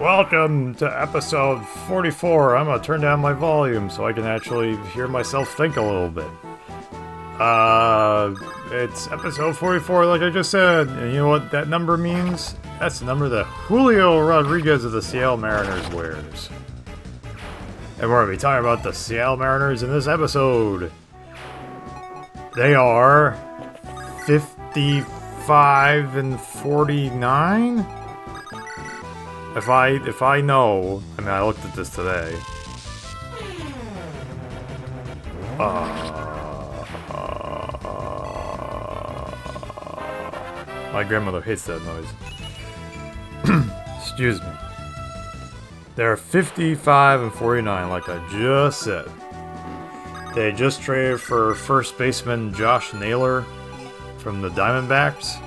Welcome to episode 44. I'm gonna turn down my volume so I can actually hear myself think a little bit. It's episode 44, like I just said, and you know what that number means? That's the number that Julio Rodriguez of the Seattle Mariners wears. And we're gonna be talking about the Seattle Mariners in this episode. They are 55 and 49? If I know, I mean, I looked at this today. My grandmother hates that noise. Excuse me. They're 55 and 49, like I just said. They just traded for first baseman Josh Naylor from the Diamondbacks.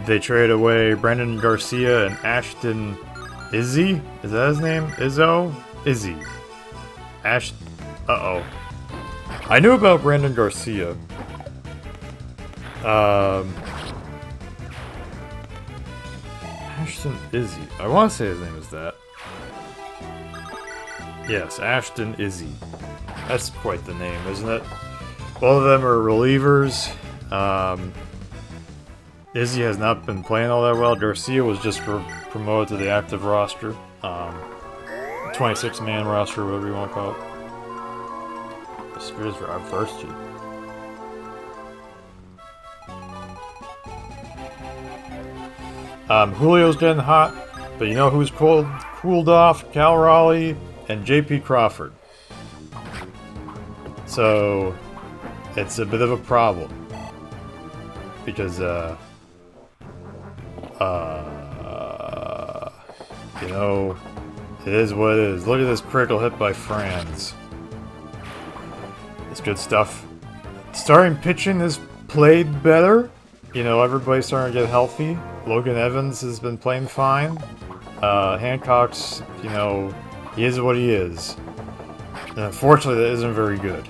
They traded away Brandon Garcia and Ashton Izzy? Is that his name? Izzy. Uh-oh. I knew about Brandon Garcia. Ashton Izzy. I want to say his name is that. Yes, Ashton Izzy. That's quite the name, isn't it? Both of them are relievers. Izzy has not been playing all that well. Garcia was just promoted to the active roster. 26-man roster, whatever you want to call it. Spears for our first G. Julio's getting hot, but you know who's cooled off? Cal Raleigh and J.P. Crawford. So, it's a bit of a problem. Because, you know, it is what it is. Look at this critical hit by Franz. It's good stuff. Starting pitching has played better. You know, everybody's starting to get healthy. Logan Evans has been playing fine. Hancock's, you know, he is what he is. And unfortunately, that isn't very good.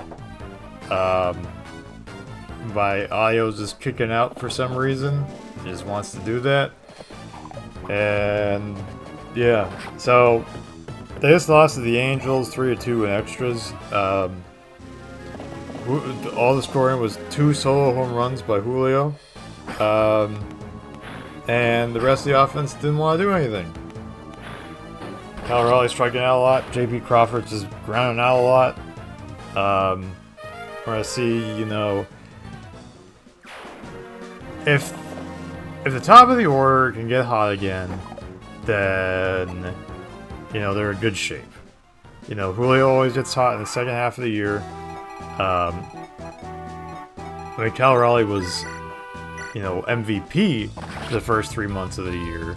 My audio's just kicking out for some reason. He just wants to do that. And yeah, so they just lost to the Angels 3-2 in extras. All the scoring was 2 solo home runs by Julio. And the rest of the offense didn't want to do anything. Cal Raleigh's striking out a lot. J.P. Crawford's just grounding out a lot. We're going to see, you know, if the top of the order can get hot again, then, you know, they're in good shape. You know, Julio always gets hot in the second half of the year. I mean, Cal Raleigh was, you know, MVP the first 3 months of the year.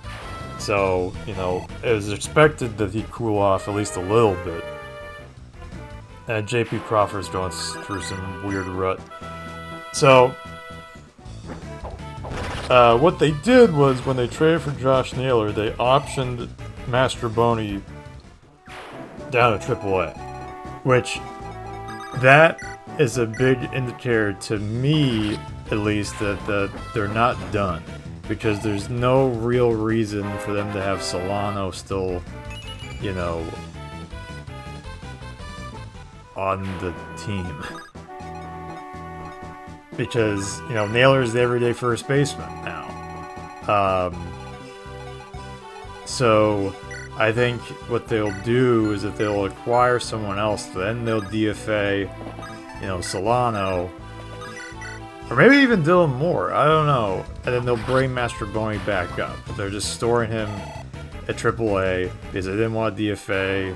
So, you know, it was expected that he'd cool off at least a little bit. And J.P. Crawford's going through some weird rut. So, what they did was, when they traded for Josh Naylor, they optioned Mastroboni down to AAA. Which, that is a big indicator to me, at least, that they're not done. Because there's no real reason for them to have Solano still, you know, on the team. Because, you know, Naylor's the everyday first baseman now. So, I think what they'll do is that they'll acquire someone else, then they'll DFA, you know, Solano, or maybe even Dylan Moore, I don't know, and then they'll bring Mastroboni back up. They're just storing him at AAA because they didn't want to DFA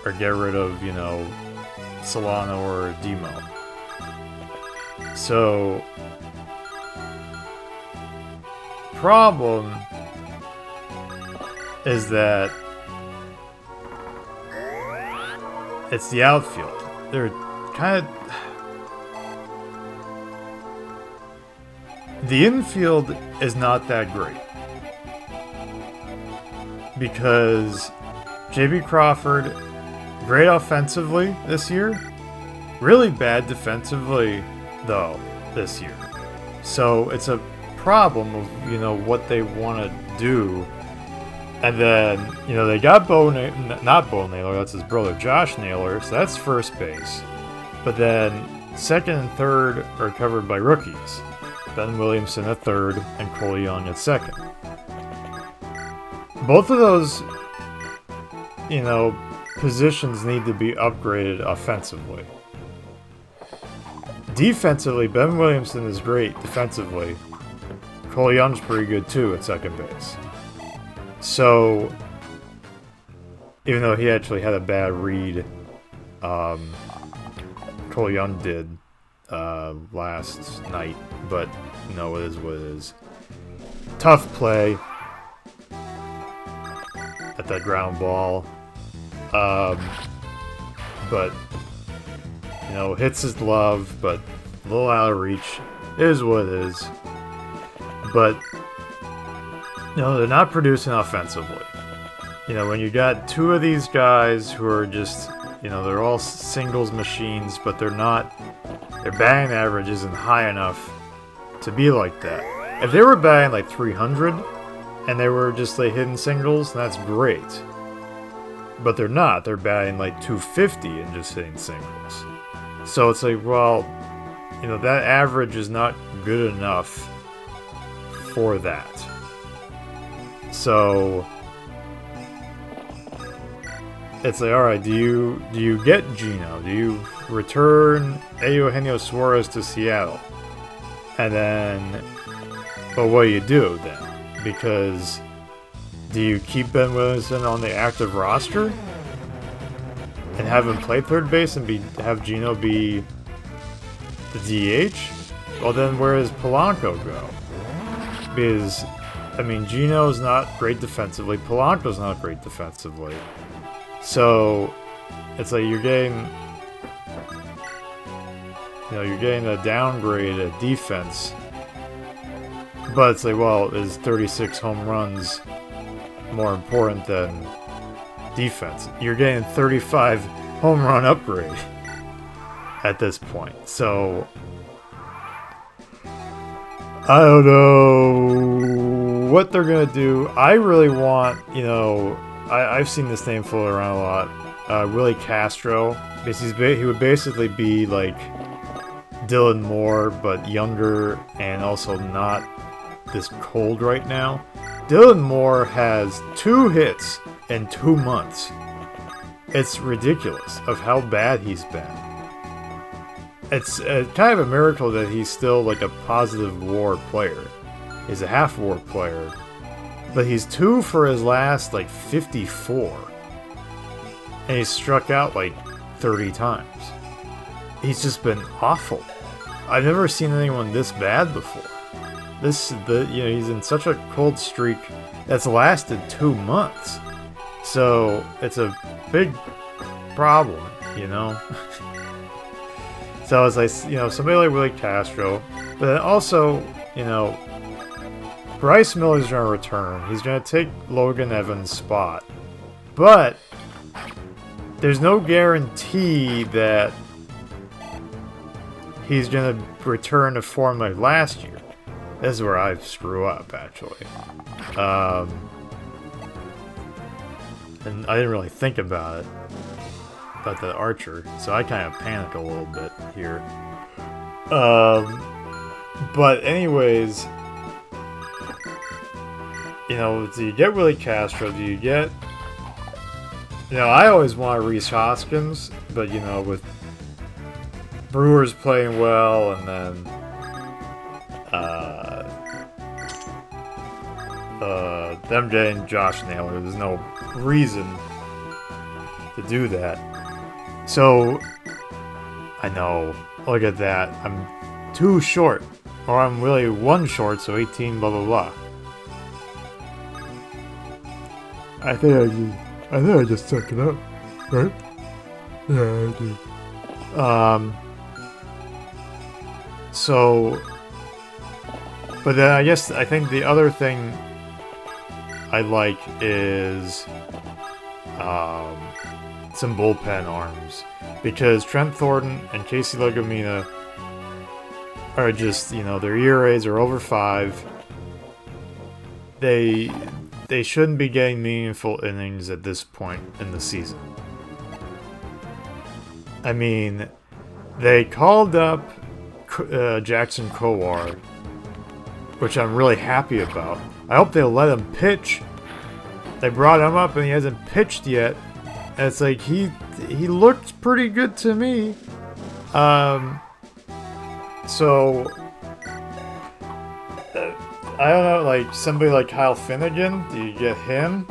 or get rid of, you know, Solano or Demo. So, problem is that it's the outfield. They're kind of... The infield is not that great. Because J.B. Crawford, great offensively this year, really bad defensively, though, this year. So it's a problem of, you know, what they want to do. And then, you know, they got not Bo Naylor, that's his brother, Josh Naylor, so that's first base. But then second and third are covered by rookies. Ben Williamson at third and Cole Young at second. Both of those, you know, positions need to be upgraded offensively. Defensively, Ben Williamson is great defensively. Cole Young's pretty good too at second base. So, even though he actually had a bad read, Cole Young did last night, but you know, it is what it is. Tough play at that ground ball, but you know, hits his glove, but a little out of reach. It is what it is. But you know, they're not producing offensively. You know, when you got two of these guys who are just, you know, they're all singles machines, but they're not, their batting average isn't high enough to be like that. If they were batting like 300 and they were just like hitting singles, that's great. But they're not. They're batting like 250 and just hitting singles. So it's like, well, you know, that average is not good enough for that. So it's like, all right, do you get Gino? Do you return Eugenio Suarez to Seattle? And then, but what do you do then? Because do you keep Ben Williamson on the active roster and have him play third base and have Gino be the DH? Well, then where does Polanco go? Because, I mean, Gino's not great defensively. Polanco's not great defensively. So, it's like you're getting a downgrade at defense. But it's like, well, is 36 home runs more important than defense? You're getting 35 home run upgrade at this point. So, I don't know what they're going to do. I really want, you know, I've seen this name float around a lot. Willie Castro. He would basically be like Dylan Moore, but younger and also not this cold right now. Dylan Moore has 2 hits in 2 months. It's ridiculous of how bad he's been. It's kind of a miracle that he's still like a positive WAR player. He's a half WAR player. But he's 2 for his last like 54. And he's struck out like 30 times. He's just been awful. I've never seen anyone this bad before. He's in such a cold streak that's lasted 2 months. So it's a big problem, you know. So it's like, you know, somebody like Willie Castro, but then also, you know, Bryce Miller's going to return. He's going to take Logan Evans' spot. But there's no guarantee that he's going to return to form like last year. This is where I screw up, actually. And I didn't really think about the Archer, so I kind of panic a little bit here. But anyways, you know, do you get Willie Castro? Do you get... You know, I always want Rhys Hoskins, but, you know, with Brewers playing well, and then them getting Josh Naylor, there's no reason to do that. So, I know, look at that, I'm 2 short, or I'm really 1 short, so 18, blah blah blah. I think I just took it up, right? Yeah, I do. So, but then I think the other thing I like is some bullpen arms, because Trent Thornton and Casey Legumina are just, you know, their ERAs are over 5. they shouldn't be getting meaningful innings at this point in the season. I mean, they called up Jackson Kowar, which I'm really happy about. I hope they let him pitch. They brought him up and he hasn't pitched yet. And it's like he looked pretty good to me. So I don't know, like somebody like Kyle Finnegan, do you get him?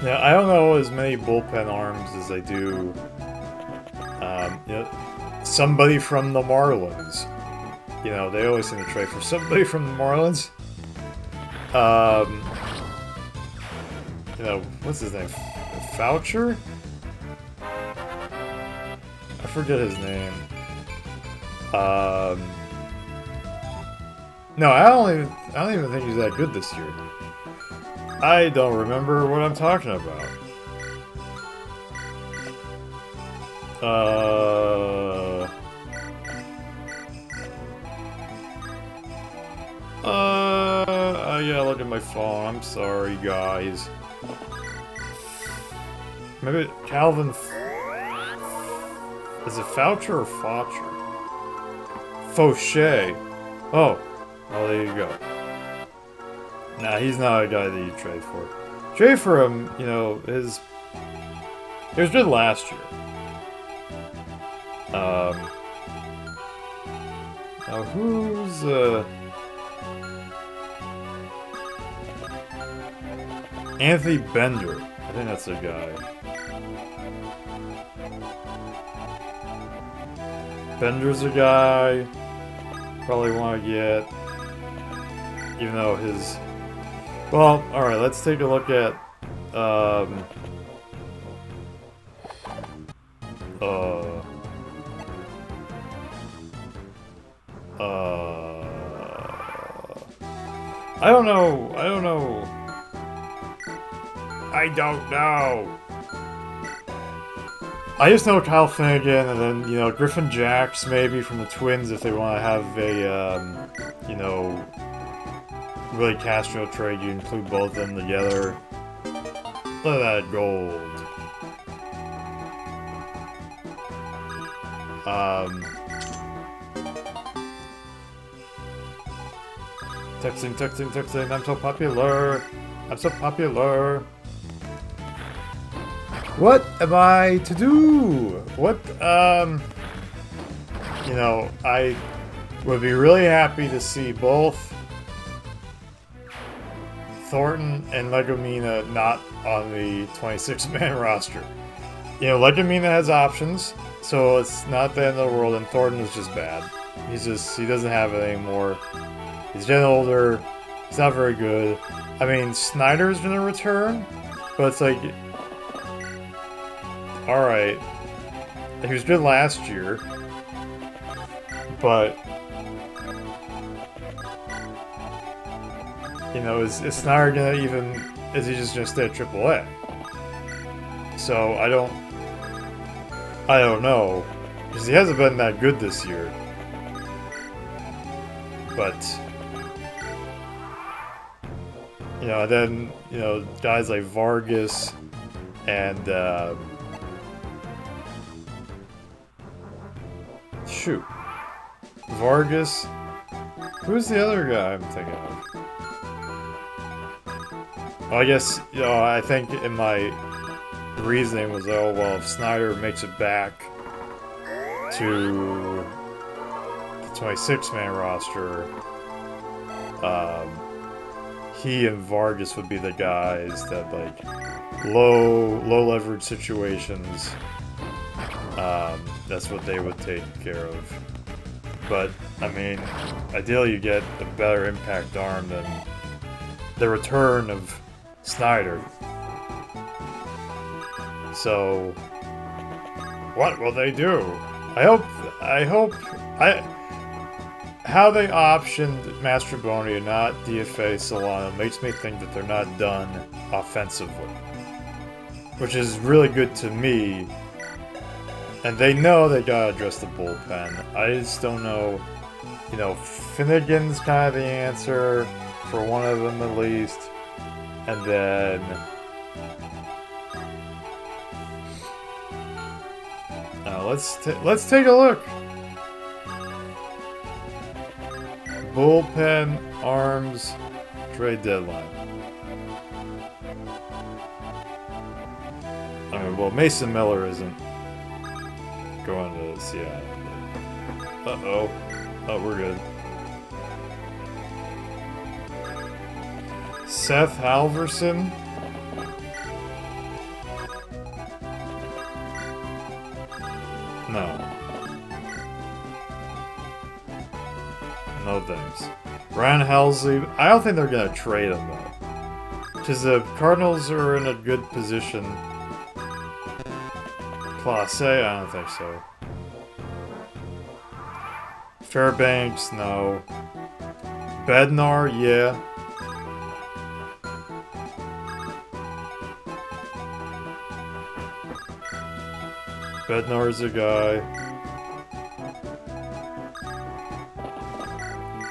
Yeah, I don't know as many bullpen arms as I do. You know, somebody from the Marlins. You know, they always seem to trade for somebody from the Marlins. You know, what's his name? Foucher? I forget his name. No, I don't even think he's that good this year. I don't remember what I'm talking about. I gotta look at my phone. I'm sorry, guys. Maybe Calvin. Is it Foucher or Faucher? Fauché. Oh, well, there you go. Nah, he's not a guy that you trade for. Trade for him, you know, he was good last year. Now who's, Anthony Bender. I think that's the guy. Bender's a guy probably want to get, even though his... Well, alright, let's take a look at, I don't know. I just know Kyle Finnegan, and then, you know, Griffin Jacks, maybe, from the Twins, if they want to have a, you know, Willie Castro trade, you include both of them together. Look at that gold. Texting, I'm so popular. What am I to do? What, you know, I would be really happy to see both Thornton and Legomina not on the 26-man roster. You know, Legomina has options, so it's not the end of the world, and Thornton is just bad. He doesn't have it anymore. He's getting older. He's not very good. I mean, Snyder's gonna return, but it's like, alright. He was good last year, but, you know, is Snyder gonna even, is he just gonna stay at AAA? So, I don't know, because he hasn't been that good this year. But, you know, then, you know, guys like Vargas and, shoot. Vargas. Who's the other guy I'm thinking of? Well, I guess, you know, I think in my reasoning was, oh, well, if Snyder makes it back to the 26-man roster, he and Vargas would be the guys that, like, low leverage situations, that's what they would take care of. But, I mean, ideally you get a better impact arm than the return of Snyder. So, what will they do? How they optioned Mastrobuoni and not DFA Solano makes me think that they're not done offensively. Which is really good to me. And they know they gotta address the bullpen. I just don't know You know, Finnegan's kind of the answer for one of them at least. And then... let's take a look. Bullpen, arms, trade deadline. I mean, well, Mason Miller isn't going to Seattle. Uh-oh. Oh, we're good. Seth Halverson? No. No thanks. Ryan Helsley, I don't think they're going to trade him, though. Because the Cardinals are in a good position. Clase, I don't think so. Fairbanks, no. Bednar, yeah. Bednar's a guy.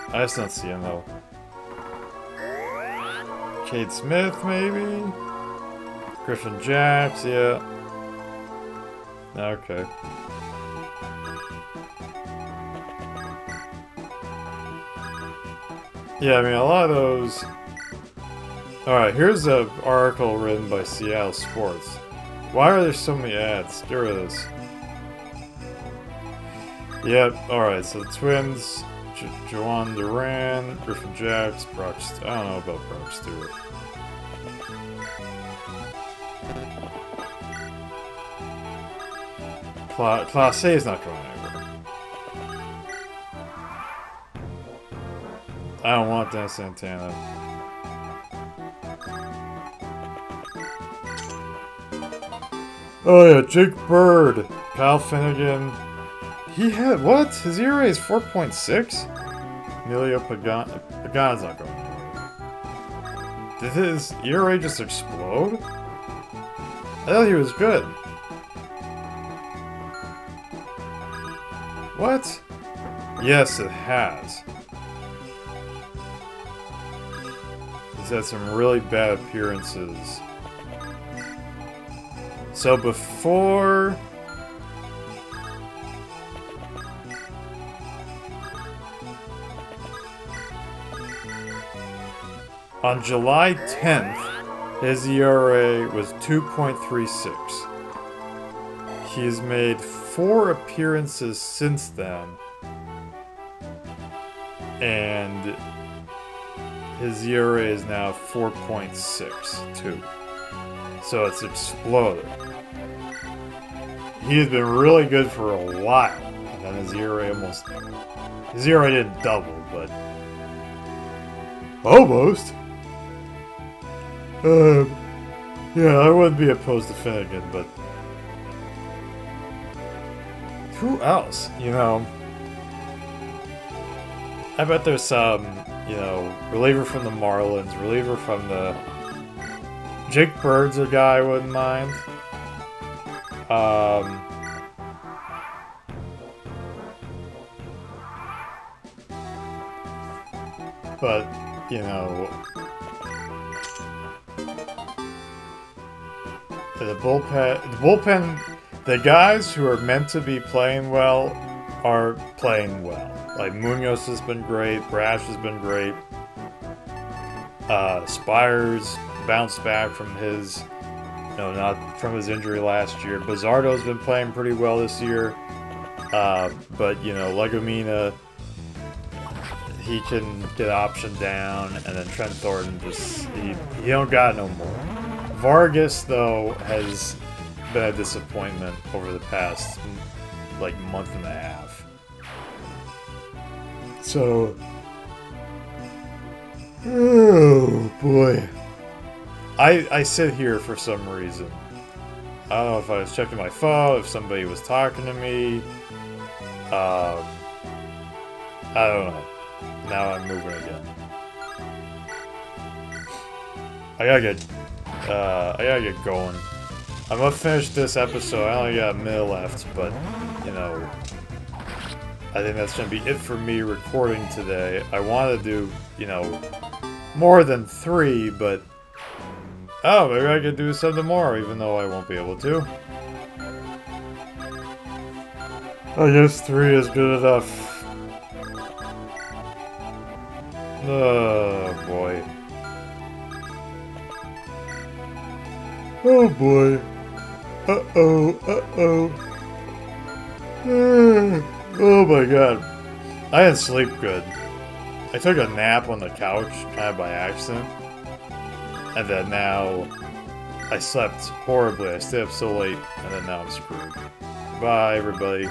I just don't see him though. Cade Smith, maybe? Griffin Jacks, yeah. Okay. Yeah, I mean, a lot of those... Alright, here's an article written by Seattle Sports. Why are there so many ads? Get rid of this. Yep, alright, so the Twins, Juwan Duran, Griffin Jacks, Brock I don't know about Brock Stewart. Class A is not going anywhere. I don't want Dennis Santana. Oh yeah, Jake Bird, Kyle Finnegan. He had, what? His ERA is 4.6? Emilio Pagano's not going anywhere. Did his ERA just explode? I thought he was good. What? Yes, it has. He's had some really bad appearances. So before... On July 10th, his ERA was 2.36. He has made 4 appearances since then. And his ERA is now 4.62. So it's exploded. He has been really good for a while. And then his ERA almost... His ERA didn't double, but... Almost! Yeah, I wouldn't be opposed to Finnegan, but... Who else? You know... I bet there's some, you know, reliever from the Marlins, reliever from the... Jake Bird's a guy I wouldn't mind. But, you know... The bullpen, the guys who are meant to be playing well are playing well. Like, Munoz has been great, Brash has been great. Spires bounced back from his, not from his injury last year. Bizzardo's been playing pretty well this year. But, Legumina, he can get option down, and then Trent Thornton just, he don't got no more. Vargas, though, has been a disappointment over the past, month and a half. So, oh boy. I sit here for some reason. I don't know if I was checking my phone, if somebody was talking to me. I don't know. Now I'm moving again. I gotta get going. I'm gonna finish this episode. I only got a minute left, but, I think that's going to be it for me recording today. I want to do, you know, more than 3, but... Oh, maybe I could do some tomorrow, even though I won't be able to. I guess 3 is good enough. Oh, boy. Oh, boy. Uh-oh, uh-oh. Oh, my God. I didn't sleep good. I took a nap on the couch, kind of by accident. And then now, I slept horribly. I stayed up so late, and then now I'm screwed. Bye, everybody.